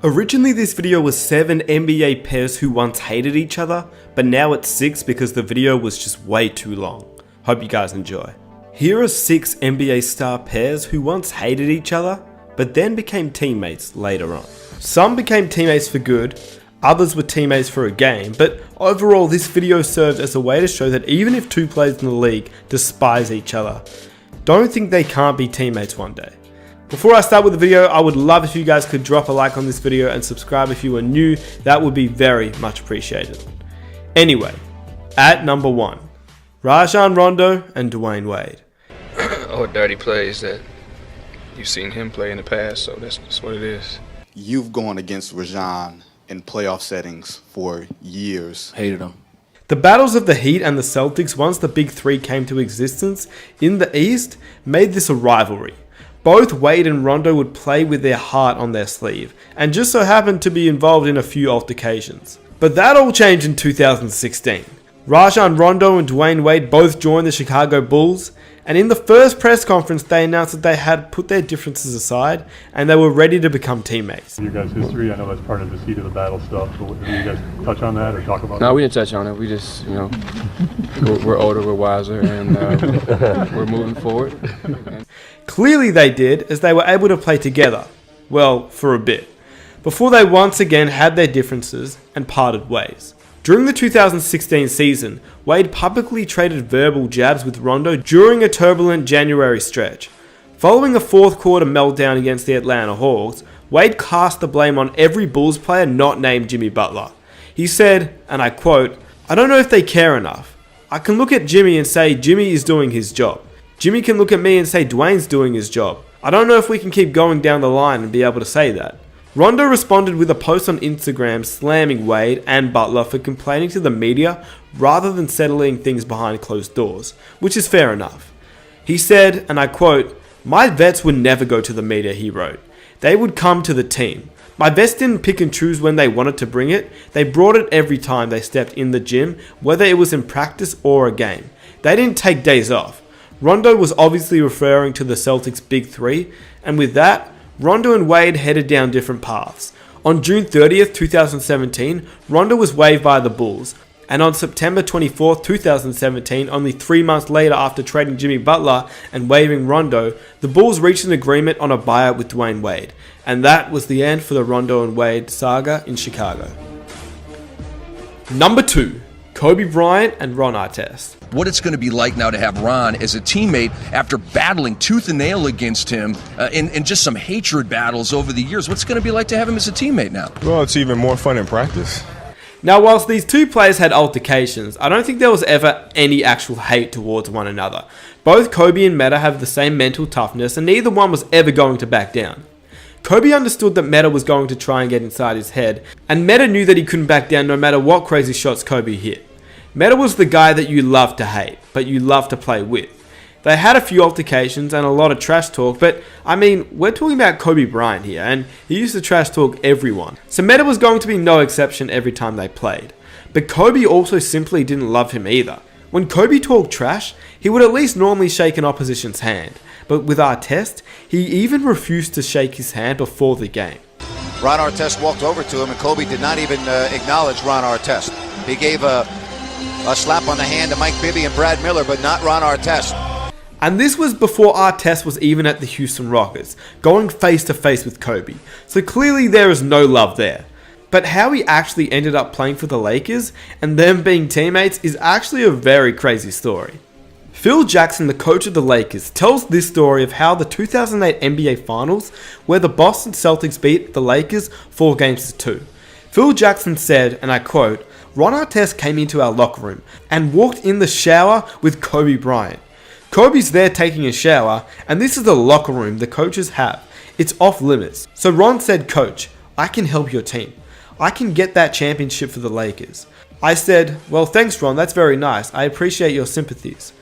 Originally this video was 7 NBA pairs who once hated each other, but now it's 6 because the video was just way too long. Hope you guys enjoy. Here are 6 NBA star pairs who once hated each other, but then became teammates later on. Some became teammates for good, others were teammates for a game, but overall this video served as a way to show that even if 2 players in the league despise each other, don't think they can't be teammates one day. Before I start with the video, I would love if you guys could drop a like on this video and subscribe if you are new. That would be very much appreciated. Anyway, at number 1, Rajon Rondo and Dwayne Wade. Or dirty plays that you've seen him play in the past, so that's what it is. You've gone against Rajon in playoff settings for years. Hated him. The battles of the Heat and the Celtics once the Big Three came to existence in the East made this a rivalry. Both Wade and Rondo would play with their heart on their sleeve, and just so happened to be involved in a few altercations. But that all changed in 2016. Rajon Rondo and Dwayne Wade both joined the Chicago Bulls, and in the first press conference they announced that they had put their differences aside and they were ready to become teammates. Your guys' history, I know that's part of the heat of the battle stuff, but do you guys touch on that or talk about that? No, we didn't touch on it. We just, we're older, we're wiser, and we're moving forward. Clearly they did, as they were able to play together, well, for a bit, before they once again had their differences and parted ways. During the 2016 season, Wade publicly traded verbal jabs with Rondo during a turbulent January stretch. Following a fourth quarter meltdown against the Atlanta Hawks, Wade cast the blame on every Bulls player not named Jimmy Butler. He said, and I quote, "I don't know if they care enough. I can look at Jimmy and say Jimmy is doing his job. Jimmy can look at me and say Dwayne's doing his job. I don't know if we can keep going down the line and be able to say that." Rondo responded with a post on Instagram slamming Wade and Butler for complaining to the media rather than settling things behind closed doors, which is fair enough. He said, and I quote, "My vets would never go to the media," he wrote. "They would come to the team. My vets didn't pick and choose when they wanted to bring it. They brought it every time they stepped in the gym, whether it was in practice or a game. They didn't take days off." Rondo was obviously referring to the Celtics' Big Three, and with that, Rondo and Wade headed down different paths. On June 30th, 2017, Rondo was waived by the Bulls, and on September 24th, 2017, only 3 months later after trading Jimmy Butler and waiving Rondo, the Bulls reached an agreement on a buyout with Dwayne Wade, and that was the end for the Rondo and Wade saga in Chicago. Number 2, Kobe Bryant and Ron Artest. What it's going to be like now to have Ron as a teammate after battling tooth and nail against him in just some hatred battles over the years. What's it going to be like to have him as a teammate now? Well, it's even more fun in practice. Now, whilst these two players had altercations, I don't think there was ever any actual hate towards one another. Both Kobe and Metta have the same mental toughness, and neither one was ever going to back down. Kobe understood that Metta was going to try and get inside his head, and Metta knew that he couldn't back down no matter what crazy shots Kobe hit. Metta was the guy that you love to hate, but you love to play with. They had a few altercations and a lot of trash talk, but I mean, we're talking about Kobe Bryant here, and he used to trash talk everyone. So Metta was going to be no exception every time they played. But Kobe also simply didn't love him either. When Kobe talked trash, he would at least normally shake an opposition's hand. But with Artest, he even refused to shake his hand before the game. Ron Artest walked over to him, and Kobe did not even acknowledge Ron Artest. He gave a slap on the hand to Mike Bibby and Brad Miller, but not Ron Artest. And this was before Artest was even at the Houston Rockets, going face to face with Kobe. So clearly there is no love there. But how he actually ended up playing for the Lakers and them being teammates is actually a very crazy story. Phil Jackson, the coach of the Lakers, tells this story of how the 2008 NBA Finals, where the Boston Celtics beat the Lakers 4-2. Phil Jackson said, and I quote, "Ron Artest came into our locker room and walked in the shower with Kobe Bryant. Kobe's there taking a shower, and this is the locker room the coaches have. It's off limits. So Ron said, 'Coach, I can help your team. I can get that championship for the Lakers.' I said, 'Well, thanks Ron, that's very nice. I appreciate your sympathies.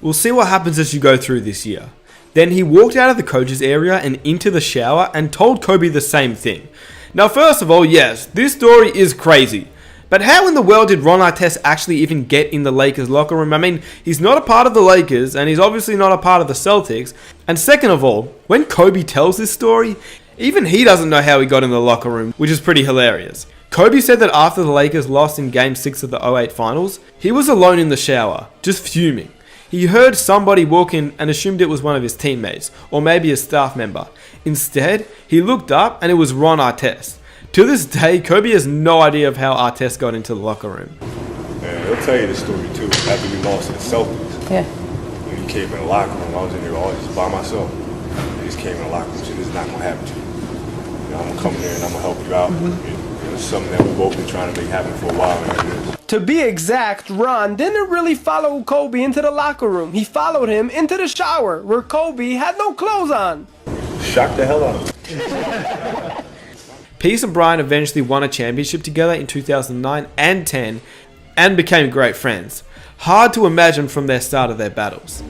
We'll see what happens as you go through this year.' Then he walked out of the coach's area and into the shower and told Kobe the same thing. Now first of all, yes, this story is crazy. But how in the world did Ron Artest actually even get in the Lakers locker room? I mean, he's not a part of the Lakers, and he's obviously not a part of the Celtics. And second of all, when Kobe tells this story, Even he doesn't know how he got in the locker room, which is pretty hilarious. Kobe said that after the Lakers lost in Game 6 of the 2008 Finals, he was alone in the shower, just fuming. He heard somebody walk in and assumed it was one of his teammates, or maybe a staff member. Instead, he looked up and it was Ron Artest. To this day, Kobe has no idea of how Artest got into the locker room. Man, he'll tell you the story too. After we lost to the Celtics, Yeah. when he came in the locker room, I was in there all just by myself. He just came in the locker room and said, "This is not gonna happen to you. You know, I'm gonna come in there and I'm gonna help you out." It's something that we've both been trying to make happen for a while. And To be exact, Ron didn't really follow Kobe into the locker room. He followed him into the shower, where Kobe had no clothes on. shocked the hell out of me. Peace and Bryant eventually won a championship together in 2009 and 10 and became great friends. Hard to imagine from their start of their battles.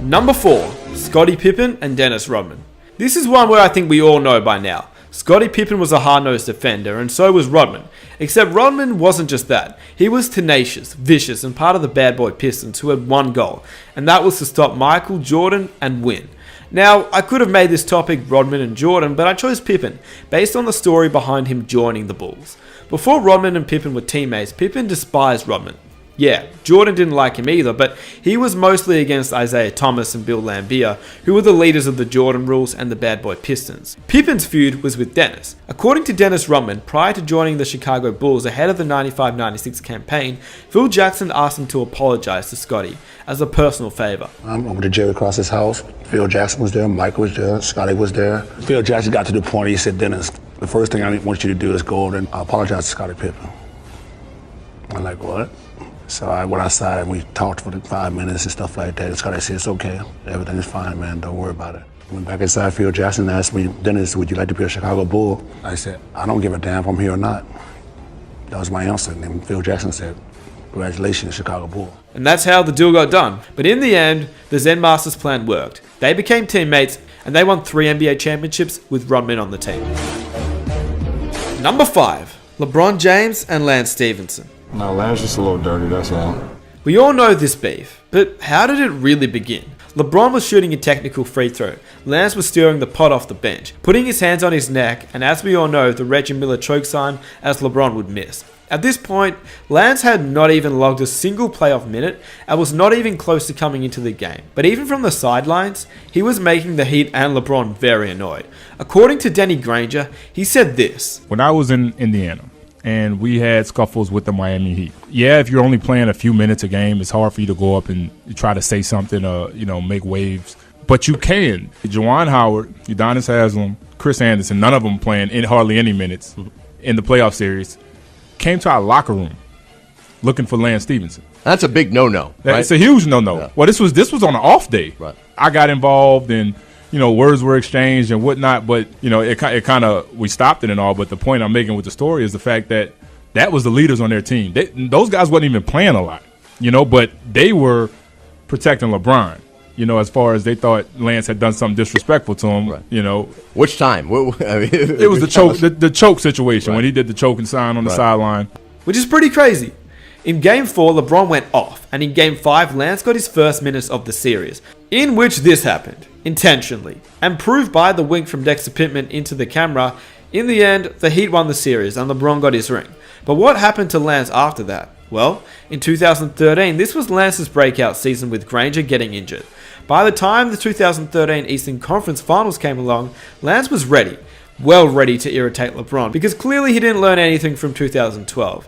Number 4, Scottie Pippen and Dennis Rodman. This is one where I think we all know by now. Scottie Pippen was a hard-nosed defender, and so was Rodman. Except Rodman wasn't just that. He was tenacious, vicious, and part of the bad boy Pistons who had one goal, and that was to stop Michael Jordan and win. Now, I could have made this topic Rodman and Jordan, but I chose Pippen, based on the story behind him joining the Bulls. Before Rodman and Pippen were teammates, Pippen despised Rodman. Yeah, Jordan didn't like him either, but he was mostly against Isaiah Thomas and Bill Laimbeer, who were the leaders of the Jordan Rules and the Bad Boy Pistons. Pippen's feud was with Dennis. According to Dennis Rodman, prior to joining the Chicago Bulls ahead of the 95-96 campaign, Phil Jackson asked him to apologize to Scottie as a personal favor. I'm over to Jerry Cross's house. Phil Jackson was there, Michael was there, Scottie was there. Phil Jackson got to the point, he said, "Dennis, the first thing I want you to do is go over and apologize to Scottie Pippen." I'm like, "What?" So I went outside and we talked for 5 minutes and stuff like that. And Scottie said, "It's okay. Everything is fine, man. Don't worry about it." Went back inside. Phil Jackson asked me, "Dennis, would you like to be a Chicago Bull?" I said, "I don't give a damn if I'm here or not." That was my answer. And then Phil Jackson said, "Congratulations, Chicago Bull." And that's how the deal got done. But in the end, the Zen Masters plan worked. They became teammates and they won 3 NBA championships with Rodman on the team. Number 5, LeBron James and Lance Stevenson. No, Lance just a little dirty, that's all. We all know this beef, but how did it really begin? LeBron was shooting a technical free throw. Lance was stirring the pot off the bench, putting his hands on his neck, and as we all know, the Reggie Miller choke sign as LeBron would miss. At this point, Lance had not even logged a single playoff minute and was not even close to coming into the game. But even from the sidelines, he was making the Heat and LeBron very annoyed. According to Danny Granger, he said this. When I was in Indiana, and we had scuffles with the Miami Heat. Yeah, if you're only playing a few minutes a game, it's hard for you to go up and try to say something, make waves. But you can. Juwan Howard, Udonis Haslem, Chris Anderson, none of them playing in hardly any minutes in the playoff series, came to our locker room looking for Lance Stevenson. That's a big no-no, right? It's a huge no-no. Yeah. Well, this was on an off day. Right. I got involved and words were exchanged and whatnot, but it kind of we stopped it and all. But the point I'm making with the story is the fact that was the leaders on their team. Those guys wasn't even playing a lot, but they were protecting LeBron. As far as they thought Lance had done something disrespectful to him. Right. Which time? It was the choke situation, right, when he did the choke and sign on the sideline, which is pretty crazy. In Game 4, LeBron went off, and in Game 5, Lance got his first minutes of the series, in which this happened, intentionally, and proved by the wink from Dexter Pittman into the camera. In the end, the Heat won the series, and LeBron got his ring. But what happened to Lance after that? Well, in 2013, this was Lance's breakout season with Granger getting injured. By the time the 2013 Eastern Conference Finals came along, Lance was ready, well ready to irritate LeBron, because clearly he didn't learn anything from 2012.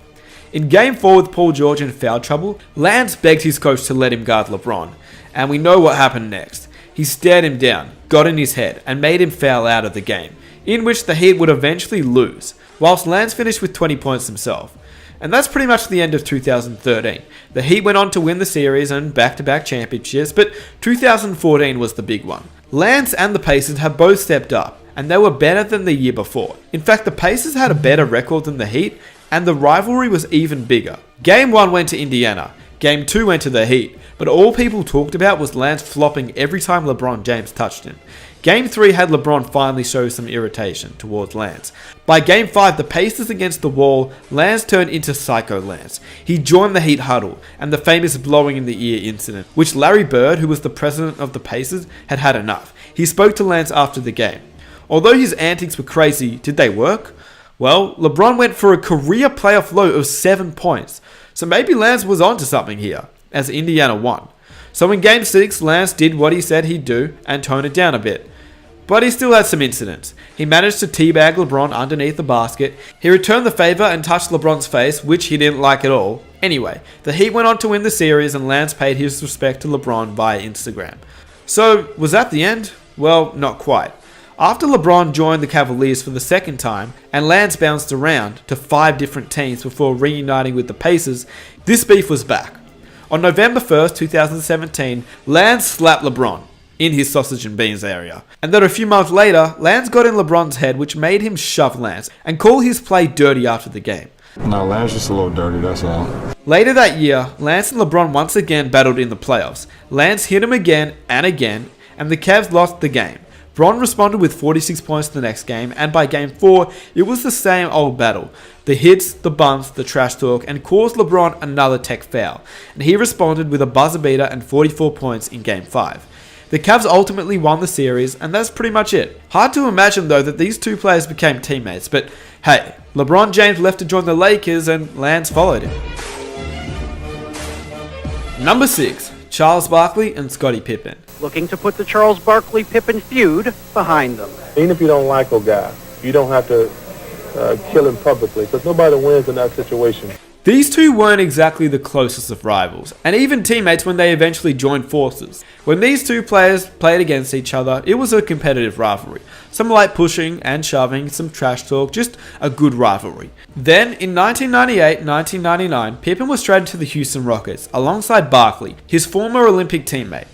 In Game 4 with Paul George in foul trouble, Lance begged his coach to let him guard LeBron, and we know what happened next. He stared him down, got in his head, and made him foul out of the game, in which the Heat would eventually lose, whilst Lance finished with 20 points himself. And that's pretty much the end of 2013. The Heat went on to win the series and back-to-back championships, but 2014 was the big one. Lance and the Pacers have both stepped up, and they were better than the year before. In fact, the Pacers had a better record than the Heat, and the rivalry was even bigger. Game 1 went to Indiana, Game 2 went to the Heat, but all people talked about was Lance flopping every time LeBron James touched him. Game 3 had LeBron finally show some irritation towards Lance. By Game 5, the Pacers against the wall, Lance turned into Psycho Lance. He joined the Heat huddle, and the famous blowing in the ear incident, which Larry Bird, who was the president of the Pacers, had had enough. He spoke to Lance after the game. Although his antics were crazy, did they work? Well, LeBron went for a career playoff low of 7 points, so maybe Lance was onto something here, as Indiana won. So in Game 6, Lance did what he said he'd do and tone it down a bit. But he still had some incidents. He managed to teabag LeBron underneath the basket, he returned the favor and touched LeBron's face, which he didn't like at all. Anyway, the Heat went on to win the series and Lance paid his respect to LeBron via Instagram. So, was that the end? Well, not quite. After LeBron joined the Cavaliers for the second time, and Lance bounced around to 5 different teams before reuniting with the Pacers, this beef was back. On November 1st, 2017, Lance slapped LeBron in his sausage and beans area. And then a few months later, Lance got in LeBron's head, which made him shove Lance and call his play dirty after the game. No, Lance just a little dirty, that's all. Later that year, Lance and LeBron once again battled in the playoffs. Lance hit him again, and the Cavs lost the game. Bron responded with 46 points the next game, and by Game 4, it was the same old battle. The hits, the bumps, the trash talk, and caused LeBron another tech foul, and he responded with a buzzer beater and 44 points in Game 5. The Cavs ultimately won the series, and that's pretty much it. Hard to imagine though that these two players became teammates, but hey, LeBron James left to join the Lakers and Lance followed him. Number 6, Charles Barkley and Scottie Pippen. Looking to put the Charles Barkley-Pippen feud behind them. Even if you don't like a guy, you don't have to kill him publicly, because nobody wins in that situation. These two weren't exactly the closest of rivals, and even teammates when they eventually joined forces. When these two players played against each other, it was a competitive rivalry. Some light pushing and shoving, some trash talk, just a good rivalry. Then, in 1998-1999, Pippen was traded to the Houston Rockets, alongside Barkley, his former Olympic teammate.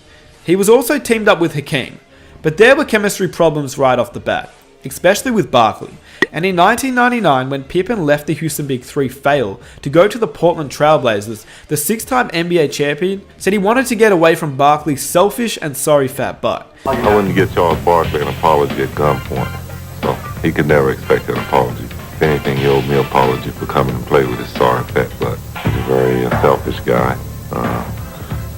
He was also teamed up with Hakeem, but there were chemistry problems right off the bat, especially with Barkley. And in 1999, when Pippen left the Houston Big Three fail to go to the Portland Trail Blazers, the 6-time NBA champion said he wanted to get away from Barkley's selfish and sorry fat butt. I wouldn't get Charles Barkley an apology at gunpoint, so he could never expect an apology. If anything, he owed me an apology for coming and play with his sorry fat butt. He's a very selfish guy.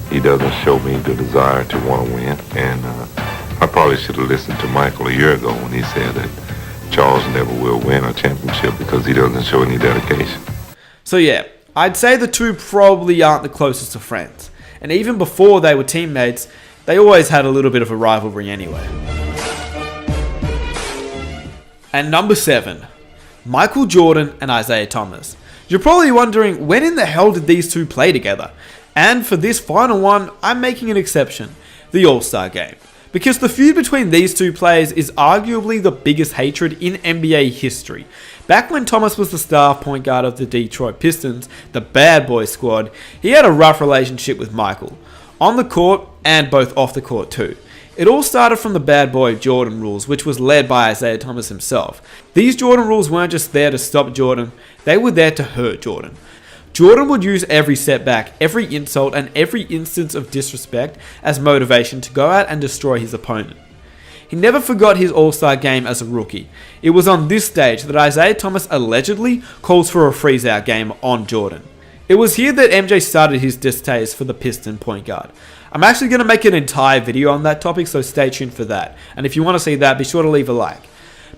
He doesn't show me the desire to want to win, and I probably should have listened to Michael a year ago when he said that Charles never will win a championship because he doesn't show any dedication. So yeah, I'd say the two probably aren't the closest of friends, and even before they were teammates, they always had a little bit of a rivalry anyway. And number 7, Michael Jordan and Isaiah Thomas. You're probably wondering, when in the hell did these two play together? And for this final one, I'm making an exception, the All-Star Game. Because the feud between these two players is arguably the biggest hatred in NBA history. Back when Thomas was the star point guard of the Detroit Pistons, the bad boy squad, he had a rough relationship with Michael. On the court, and both off the court too. It all started from the bad boy Jordan rules, which was led by Isaiah Thomas himself. These Jordan rules weren't just there to stop Jordan, they were there to hurt Jordan. Jordan would use every setback, every insult, and every instance of disrespect as motivation to go out and destroy his opponent. He never forgot his All-Star game as a rookie. It was on this stage that Isaiah Thomas allegedly calls for a freeze-out game on Jordan. It was here that MJ started his distaste for the Piston point guard. I'm actually going to make an entire video on that topic, so stay tuned for that. And if you want to see that, be sure to leave a like.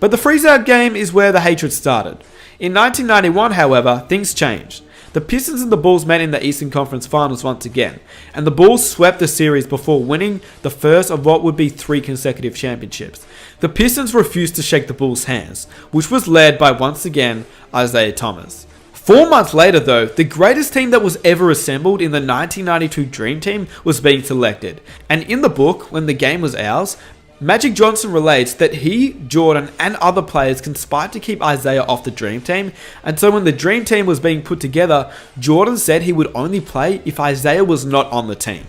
But the freeze-out game is where the hatred started. In 1991, however, things changed. The Pistons and the Bulls met in the Eastern Conference Finals once again, and the Bulls swept the series before winning the first of what would be 3 consecutive championships. The Pistons refused to shake the Bulls' hands, which was led by, once again, Isaiah Thomas. 4 months later though, the greatest team that was ever assembled in the 1992 Dream Team was being selected, and in the book, When the Game Was Ours, Magic Johnson relates that he, Jordan, and other players conspired to keep Isaiah off the Dream Team, and so when the Dream Team was being put together, Jordan said he would only play if Isaiah was not on the team.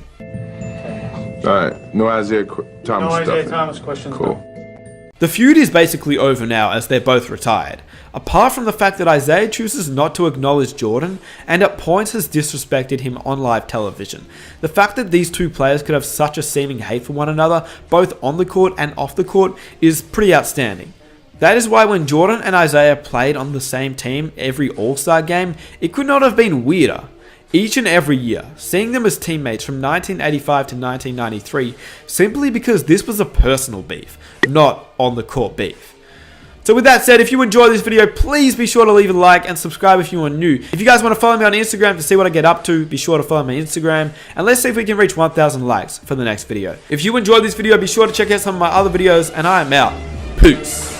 Alright, no Isaiah Thomas questions. Cool. The feud is basically over now as they're both retired, apart from the fact that Isaiah chooses not to acknowledge Jordan and at points has disrespected him on live television. The fact that these two players could have such a seeming hate for one another, both on the court and off the court, is pretty outstanding. That is why when Jordan and Isaiah played on the same team every All-Star game, it could not have been weirder. each and every year, seeing them as teammates from 1985 to 1993 simply because this was a personal beef, not on the court beef. So with that said, if you enjoyed this video, please be sure to leave a like and subscribe if you are new. If you guys want to follow me on Instagram to see what I get up to, be sure to follow my Instagram. And let's see if we can reach 1,000 likes for the next video. If you enjoyed this video, be sure to check out some of my other videos, and I am out. Peace.